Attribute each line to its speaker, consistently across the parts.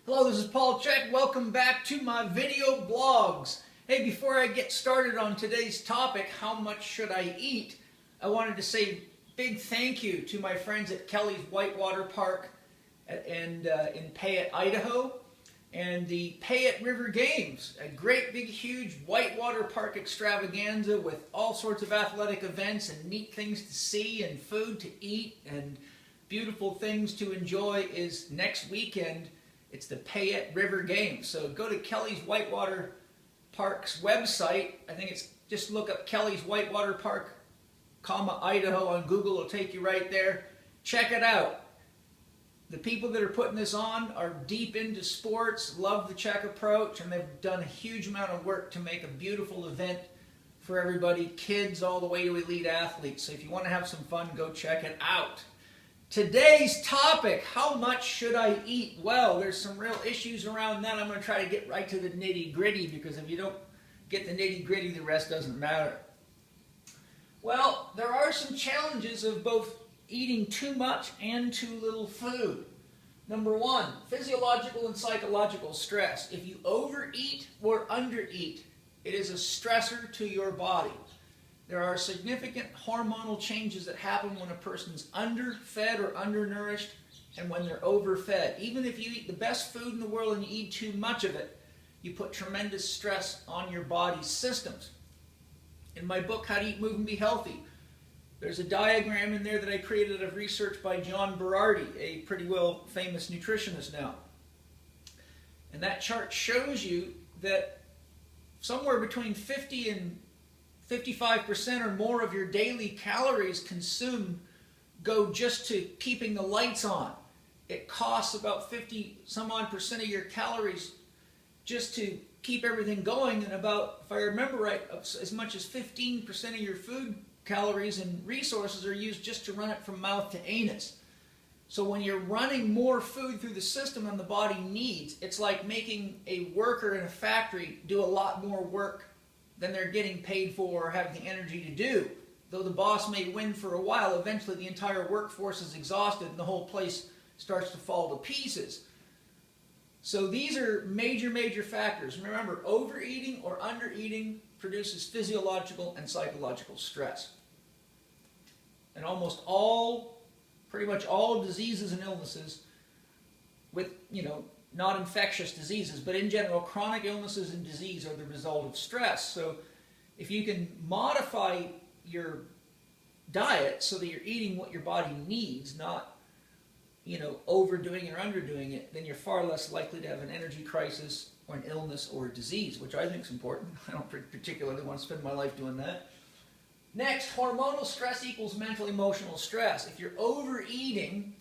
Speaker 1: Hello, this is Paul Chek. Welcome back to my video blogs. Hey, before I get started on today's topic, how much should I eat? I wanted to say big thank you to my friends at Kelly's Whitewater Park in Payette, Idaho, and the Payette River Games, a great big huge whitewater park extravaganza with all sorts of athletic events and neat things to see and food to eat and beautiful things to enjoy is next weekend. It's the Payette River Games. So go to Kelly's Whitewater Park's website. I think it's just look up Kelly's Whitewater Park, Idaho on Google. It'll take you right there. Check it out. The people that are putting this on are deep into sports, love the Chek approach, and they've done a huge amount of work to make a beautiful event for everybody, kids all the way to elite athletes. So if you want to have some fun, go check it out. Today's topic, how much should I eat? Well, there's some real issues around that. I'm going to try to get right to the nitty-gritty, because if you don't get the nitty-gritty, the rest doesn't matter. Well, there are some challenges of both eating too much and too little food. Number one, physiological and psychological stress. If you overeat or undereat, it is a stressor to your body. There are significant hormonal changes that happen when a person's underfed or undernourished and when they're overfed. Even if you eat the best food in the world and you eat too much of it, you put tremendous stress on your body's systems. In my book, How to Eat, Move, and Be Healthy, there's a diagram in there that I created out of research by John Berardi, a pretty well famous nutritionist now. And that chart shows you that somewhere between 50 and 55% or more of your daily calories consumed go just to keeping the lights on. It costs about 50-some-odd% of your calories just to keep everything going, and about, if I remember right, as much as 15% of your food calories and resources are used just to run it from mouth to anus. So when you're running more food through the system than the body needs, it's like making a worker in a factory do a lot more work than they're getting paid for or have the energy to do. Though the boss may win for a while, eventually the entire workforce is exhausted and the whole place starts to fall to pieces. So these are major, major factors. Remember, overeating or undereating produces physiological and psychological stress. And pretty much all diseases and illnesses with, not infectious diseases, but in general, chronic illnesses and disease are the result of stress. So if you can modify your diet so that you're eating what your body needs, not, overdoing it or underdoing it, then you're far less likely to have an energy crisis or an illness or a disease, which I think is important. I don't particularly want to spend my life doing that. Next, hormonal stress equals mental emotional stress. If you're overeating,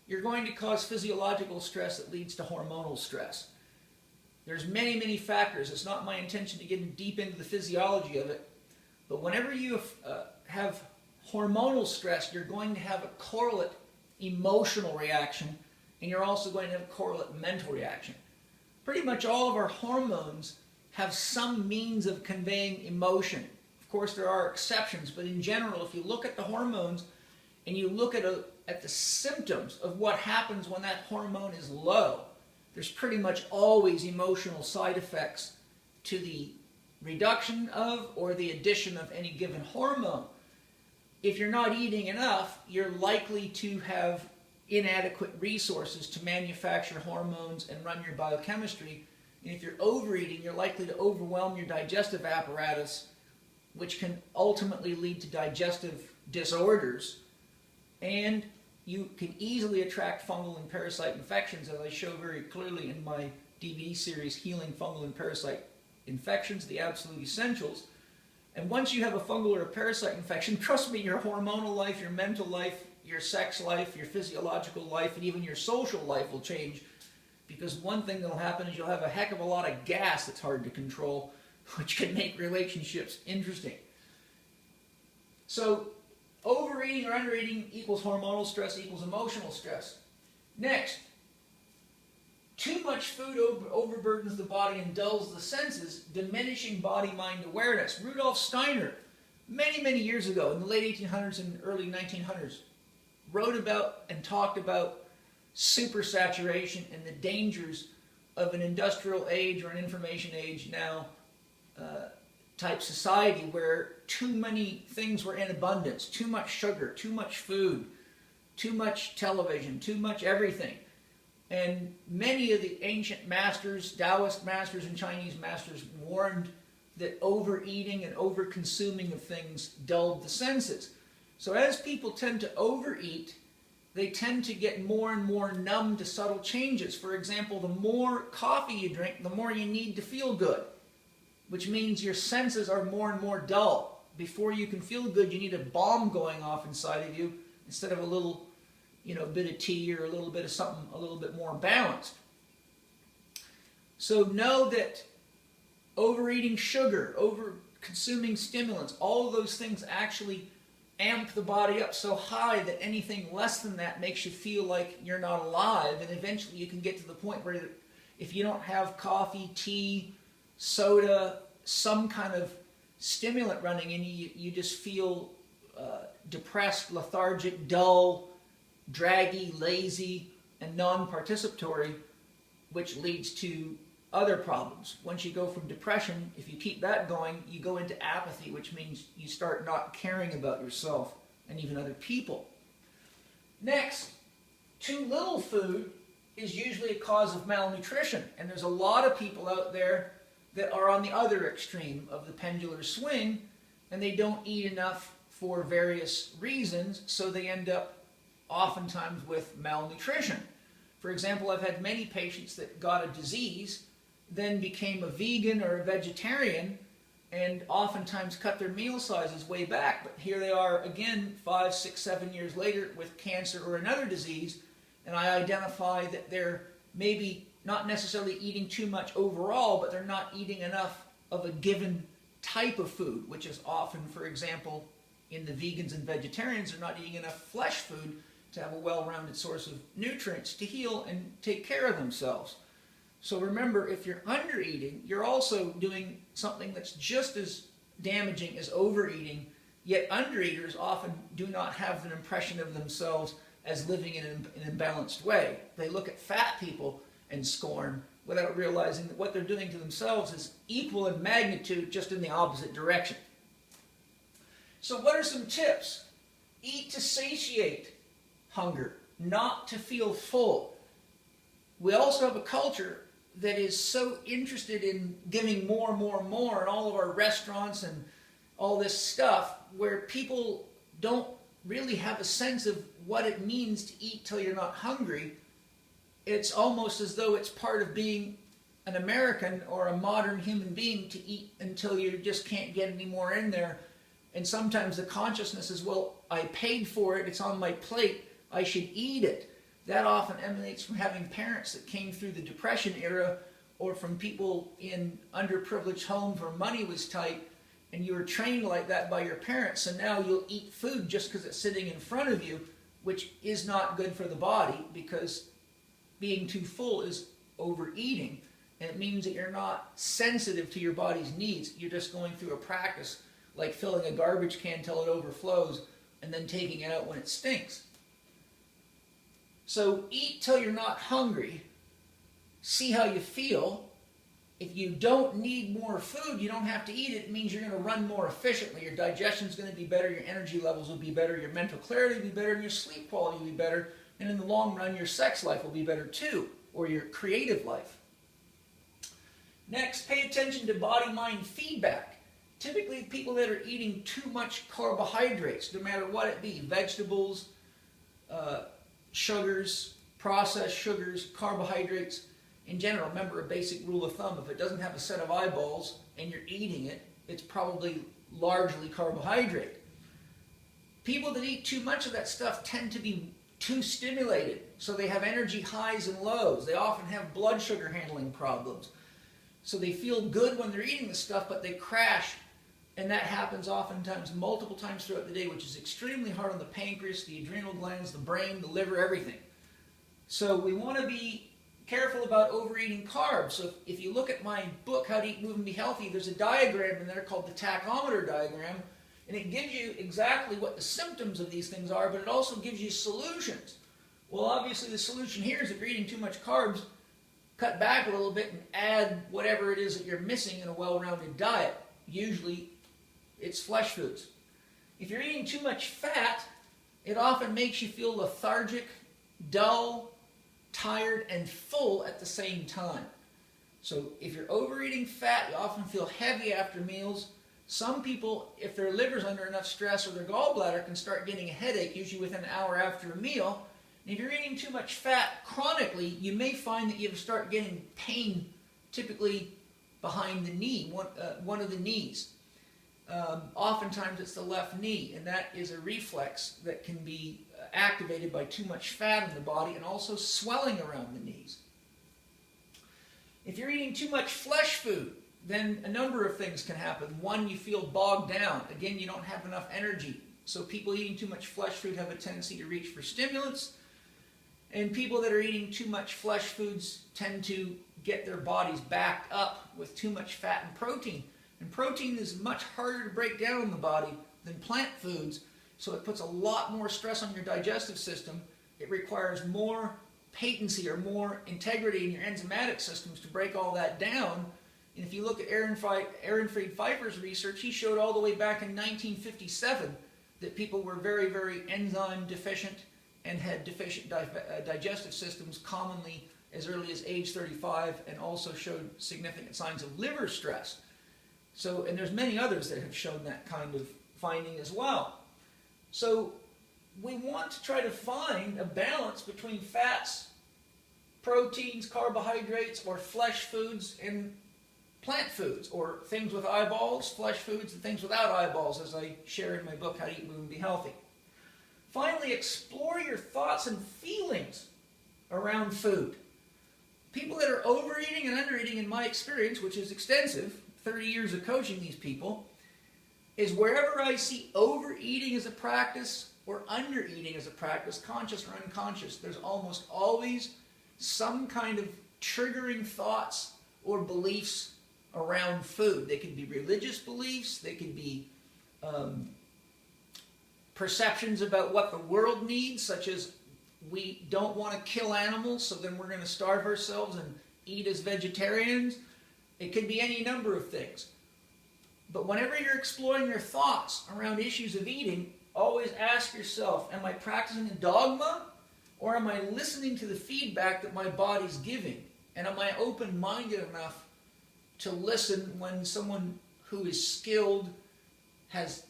Speaker 1: you're going to cause physiological stress that leads to hormonal stress. There's many, many factors. It's not my intention to get deep into the physiology of it, but whenever you have hormonal stress, you're going to have a correlate emotional reaction, and you're also going to have a correlate mental reaction. Pretty much all of our hormones have some means of conveying emotion. Of course, there are exceptions, but in general, if you look at the hormones and you look at the symptoms of what happens when that hormone is low, there's pretty much always emotional side effects to the reduction of or the addition of any given hormone. If you're not eating enough, you're likely to have inadequate resources to manufacture hormones and run your biochemistry. And if you're overeating, you're likely to overwhelm your digestive apparatus, which can ultimately lead to digestive disorders. And you can easily attract fungal and parasite infections, as I show very clearly in my DVD series, Healing Fungal and Parasite Infections, the Absolute Essentials. And once you have a fungal or a parasite infection, trust me, your hormonal life, your mental life, your sex life, your physiological life, and even your social life will change, because one thing that will happen is you'll have a heck of a lot of gas that's hard to control, which can make relationships interesting. So overeating or undereating equals hormonal stress equals emotional stress. Next, too much food overburdens the body and dulls the senses, diminishing body-mind awareness. Rudolf Steiner, many, many years ago, in the late 1800s and early 1900s, wrote about and talked about supersaturation and the dangers of an industrial age or an information age now type society where too many things were in abundance, too much sugar, too much food, too much television, too much everything. And many of the ancient masters, Taoist masters and Chinese masters warned that overeating and over-consuming of things dulled the senses. So as people tend to overeat, they tend to get more and more numb to subtle changes. For example, the more coffee you drink, the more you need to feel good, which means your senses are more and more dull. Before you can feel good, you need a bomb going off inside of you instead of a little, bit of tea or a little bit of something a little bit more balanced. So know that overeating sugar, over-consuming stimulants, all of those things actually amp the body up so high that anything less than that makes you feel like you're not alive, and eventually you can get to the point where if you don't have coffee, tea, soda, some kind of stimulant running in you, you just feel depressed, lethargic, dull, draggy, lazy, and non-participatory, which leads to other problems. Once you go from depression, if you keep that going, you go into apathy, which means you start not caring about yourself and even other people. Next, too little food is usually a cause of malnutrition, and there's a lot of people out there that are on the other extreme of the pendular swing, and they don't eat enough for various reasons, so they end up oftentimes with malnutrition. For example, I've had many patients that got a disease, then became a vegan or a vegetarian, and oftentimes cut their meal sizes way back. But here they are again 5, 6, 7 years later with cancer or another disease, and I identify that they're maybe not necessarily eating too much overall, but they're not eating enough of a given type of food, which is often, for example, in the vegans and vegetarians, they're not eating enough flesh food to have a well-rounded source of nutrients to heal and take care of themselves. So remember, if you're undereating, you're also doing something that's just as damaging as overeating, yet undereaters often do not have an impression of themselves as living in an imbalanced way. They look at fat people and scorn without realizing that what they're doing to themselves is equal in magnitude, just in the opposite direction. So what are some tips? Eat to satiate hunger, not to feel full. We also have a culture that is so interested in giving more and more and more in all of our restaurants and all this stuff, where people don't really have a sense of what it means to eat till you're not hungry. It's almost as though it's part of being an American or a modern human being to eat until you just can't get any more in there. And sometimes the consciousness is, well, I paid for it, it's on my plate, I should eat it. That often emanates from having parents that came through the Depression era, or from people in underprivileged homes where money was tight, and you were trained like that by your parents, so now you'll eat food just because it's sitting in front of you, which is not good for the body, because being too full is overeating, and it means that you're not sensitive to your body's needs. You're just going through a practice like filling a garbage can till it overflows and then taking it out when it stinks. So eat till you're not hungry. See how you feel. If you don't need more food, you don't have to eat it. It means you're going to run more efficiently. Your digestion's going to be better, your energy levels will be better, your mental clarity will be better, and your sleep quality will be better. And in the long run, your sex life will be better too, or your creative life. Next, pay attention to body-mind feedback. Typically, people that are eating too much carbohydrates, no matter what it be, vegetables, sugars, processed sugars, carbohydrates in general. Remember a basic rule of thumb: if it doesn't have a set of eyeballs and you're eating it, it's probably largely carbohydrate. People that eat too much of that stuff tend to be too stimulated, so they have energy highs and lows. They often have blood sugar handling problems. So they feel good when they're eating the stuff, but they crash, and that happens oftentimes multiple times throughout the day, which is extremely hard on the pancreas, the adrenal glands, the brain, the liver, everything. So we want to be careful about overeating carbs. So if you look at my book, How to Eat, Move, and Be Healthy, there's a diagram in there called the tachometer diagram, and it gives you exactly what the symptoms of these things are, but it also gives you solutions. Well, obviously the solution here is if you're eating too much carbs, cut back a little bit and add whatever it is that you're missing in a well-rounded diet. Usually it's flesh foods. If you're eating too much fat, it often makes you feel lethargic, dull, tired, and full at the same time. So if you're overeating fat, you often feel heavy after meals. Some people, if their liver's under enough stress or their gallbladder, can start getting a headache, usually within an hour after a meal. And if you're eating too much fat chronically, you may find that you start getting pain, typically behind the knee, one of the knees. Oftentimes it's the left knee, and that is a reflex that can be activated by too much fat in the body and also swelling around the knees. If you're eating too much flesh food, then a number of things can happen. One, you feel bogged down. Again, you don't have enough energy. So people eating too much flesh food have a tendency to reach for stimulants. And people that are eating too much flesh foods tend to get their bodies backed up with too much fat and protein. And protein is much harder to break down in the body than plant foods, so it puts a lot more stress on your digestive system. It requires more patency or more integrity in your enzymatic systems to break all that down. And if you look at Aaron Fried Pfeiffer's research, he showed all the way back in 1957 that people were very, very enzyme deficient and had deficient digestive systems commonly as early as age 35, and also showed significant signs of liver stress. So, and there's many others that have shown that kind of finding as well. So we want to try to find a balance between fats, proteins, carbohydrates, or flesh foods, and plant foods, or things with eyeballs, flesh foods, and things without eyeballs, as I share in my book, How to Eat, Move, and Be Healthy. Finally, explore your thoughts and feelings around food. People that are overeating and undereating, in my experience, which is extensive, 30 years of coaching these people, is wherever I see overeating as a practice or undereating as a practice, conscious or unconscious, there's almost always some kind of triggering thoughts or beliefs around food. They can be religious beliefs, they can be perceptions about what the world needs, such as we don't want to kill animals, so then we're going to starve ourselves and eat as vegetarians. It could be any number of things. But whenever you're exploring your thoughts around issues of eating, always ask yourself, am I practicing a dogma, or am I listening to the feedback that my body's giving? And am I open-minded enough to listen when someone who is skilled, has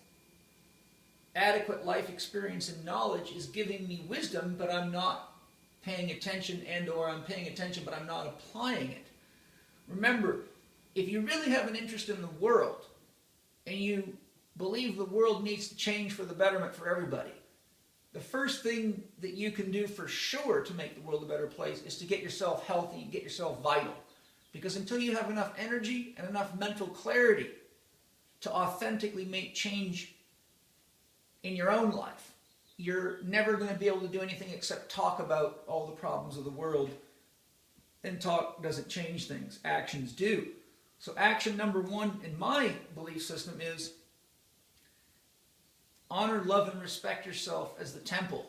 Speaker 1: adequate life experience and knowledge, is giving me wisdom, but I'm not paying attention, and or I'm paying attention but I'm not applying it? Remember, if you really have an interest in the world and you believe the world needs to change for the betterment for everybody, the first thing that you can do for sure to make the world a better place is to get yourself healthy and get yourself vital. Because until you have enough energy and enough mental clarity to authentically make change in your own life, you're never going to be able to do anything except talk about all the problems of the world. And talk doesn't change things. Actions do. So action number one in my belief system is honor, love, and respect yourself as the temple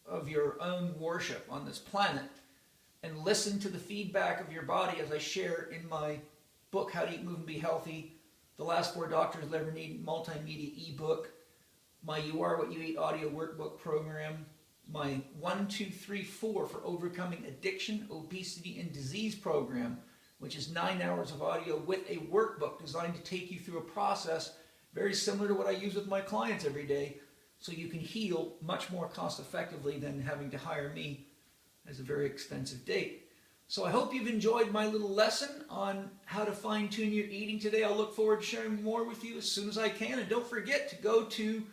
Speaker 1: of your own worship on this planet, and listen to the feedback of your body, as I share in my book, How to Eat, Move, and Be Healthy, The Last 4 Doctors Will Ever Need multimedia ebook, my You Are What You Eat audio workbook program, my 1, 2, 3, 4 for overcoming addiction, obesity, and disease program, which is 9 hours of audio with a workbook designed to take you through a process very similar to what I use with my clients every day, so you can heal much more cost effectively than having to hire me as a very expensive date. So I hope you've enjoyed my little lesson on how to fine-tune your eating today. I'll look forward to sharing more with you as soon as I can. And don't forget to go to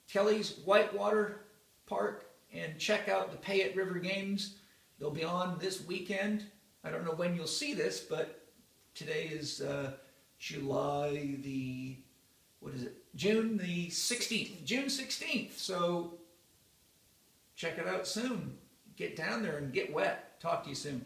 Speaker 1: Kelly's Whitewater Park and check out the Pay It River Games. They'll be on this weekend. I don't know when you'll see this, but today is July the, June the 16th. June 16th. So check it out soon. Get down there and get wet. Talk to you soon.